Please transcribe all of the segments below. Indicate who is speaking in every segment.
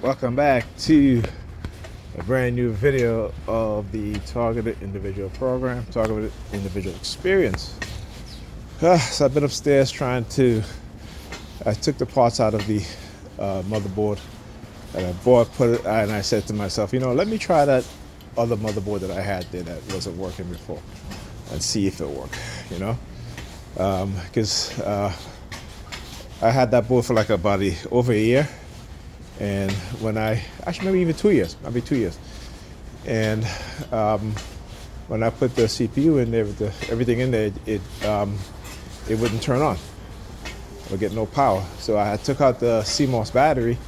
Speaker 1: Welcome back to a brand new video of the Targeted Individual Program, Targeted Individual Experience. So I've been upstairs I took the parts out of the motherboard that I bought, and I said to myself, let me try that other motherboard that I had there that wasn't working before and see if it worked, because I had that board for like about over a year. And maybe even 2 years, And when I put the CPU in there, everything in there, it wouldn't turn on. I would get no power. So I took out the CMOS battery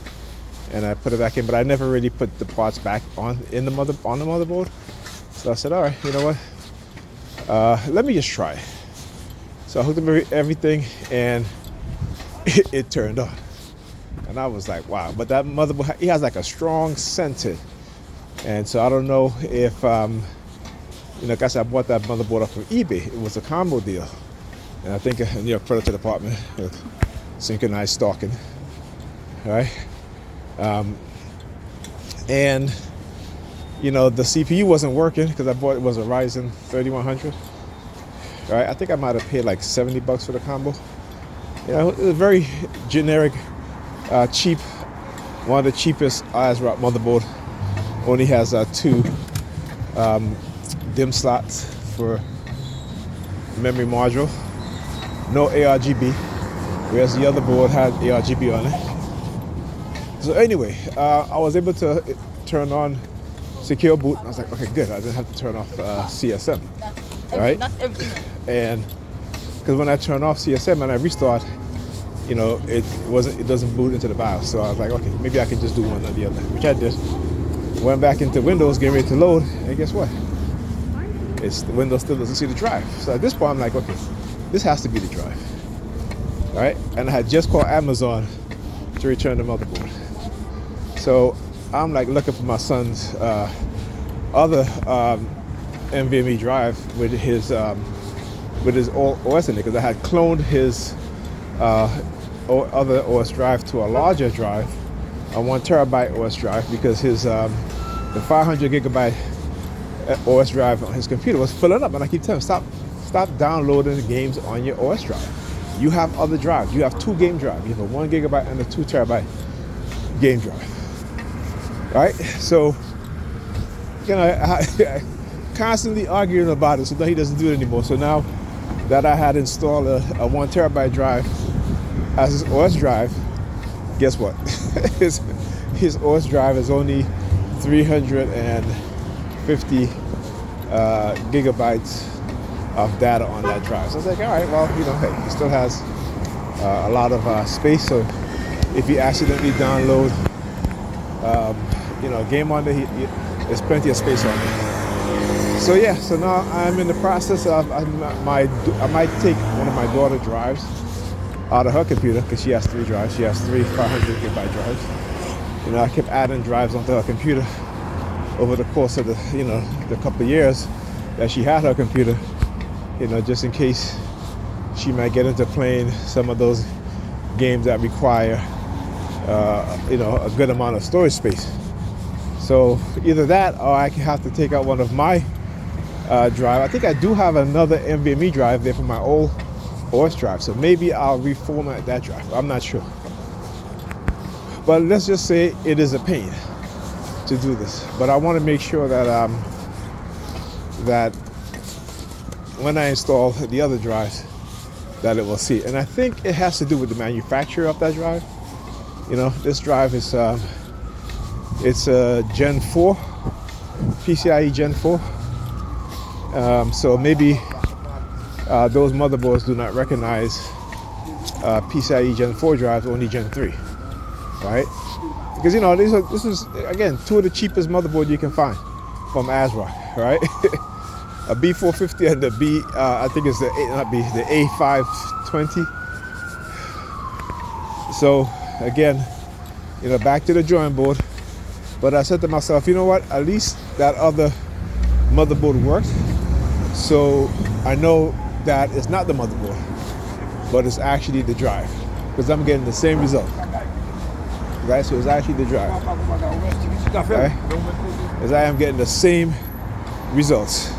Speaker 1: and I put it back in, but I never really put the parts back on the motherboard. So I said, all right, you know what? Let me just try it. So I hooked up everything and it turned on. And I was like, wow. But that motherboard, it has like a strong scented. And so I don't know if, like I said, I bought that motherboard off of eBay. It was a combo deal. And I think, Predator Dept, synchronized stalking. All right. And, the CPU wasn't working because it was a Ryzen 3100. All right. I think I might have paid like $70 for the combo. It was very generic. Cheap, one of the cheapest ASRock motherboard. Only has two DIMM slots for memory module. No ARGB, whereas the other board had ARGB on it. So anyway, I was able to turn on secure boot. I was like, okay, good. I didn't have to turn off CSM, right? And because when I turn off CSM and I restart, it doesn't boot into the BIOS. So I was like, okay, maybe I can just do one or the other, which I did. Went back into Windows, getting ready to load, and guess what? The Windows still doesn't see the drive. So at this point, I'm like, okay, this has to be the drive, all right? And I had just called Amazon to return the motherboard. So I'm like looking for my son's other NVMe drive with his OS in it, because I had cloned his other OS drive to a larger drive, a 1 terabyte OS drive, because the 500 gigabyte OS drive on his computer was filling up, and I keep telling him, stop downloading the games on your OS drive. You have other drives. You have 2 game drives. You have a 1 gigabyte and a 2 terabyte game drive. Right? So, I constantly arguing about it, so now he doesn't do it anymore. So now that I had installed a 1 terabyte drive as his OS drive, guess what? his OS drive is only 350 gigabytes of data on that drive. So I was like, all right, well, hey, he still has a lot of space. So if you accidentally download, a game on there, there's plenty of space on there. So yeah, so now I'm in the process of, I might take one of my daughter drives out of her computer, because she has 3 drives. She has 3 500 gigabyte drives. I kept adding drives onto her computer over the course of the couple of years that she had her computer, just in case she might get into playing some of those games that require, a good amount of storage space. So either that, or I can have to take out one of my drive. I think I do have another NVMe drive there for my old OS drive, so maybe I'll reformat that drive. I'm not sure, but let's just say it is a pain to do this. But I want to make sure that that when I install the other drives, that it will see. And I think it has to do with the manufacturer of that drive. This drive is it's a Gen 4, PCIe Gen 4. So maybe those motherboards do not recognize PCIe Gen 4 drives, only Gen 3, right? Because this is again 2 of the cheapest motherboard you can find from ASRock, right? A B450 and the I think it's the A520. So again, back to the drawing board. But I said to myself, you know what? At least that other motherboard works. So I know that it's not the motherboard, but it's actually the drive, because I'm getting the same result. right? So it's actually the drive, right? As I am getting the same results.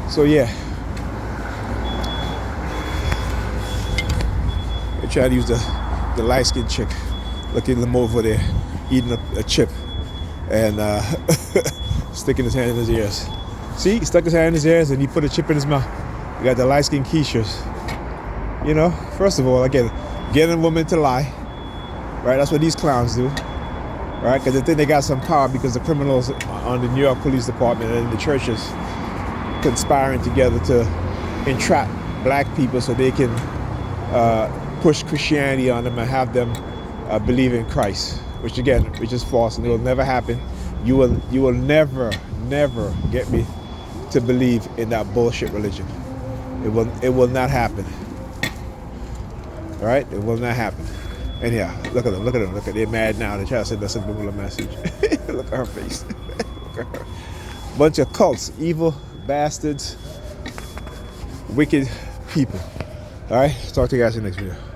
Speaker 1: So yeah, I try to use the light-skinned chick. Look at him over there eating a chip and sticking his hand in his ears. See, he stuck his hand in his ears and he put a chip in his mouth. You got the light-skinned quiches. You know, first of all, again, getting women to lie, right? That's what these clowns do, right? Because they think they got some power because the criminals on the New York Police Department and the churches conspiring together to entrap black people so they can push Christianity on them and have them believe in Christ, which is false, and it will never happen. You will never get me to believe in that bullshit religion. It will not happen. All right, it will not happen. Anyhow, look at them. They're mad now. They try to send us a subliminal message. Look at her face. Look at her. Bunch of cults, evil bastards, wicked people. All right, talk to you guys in the next video.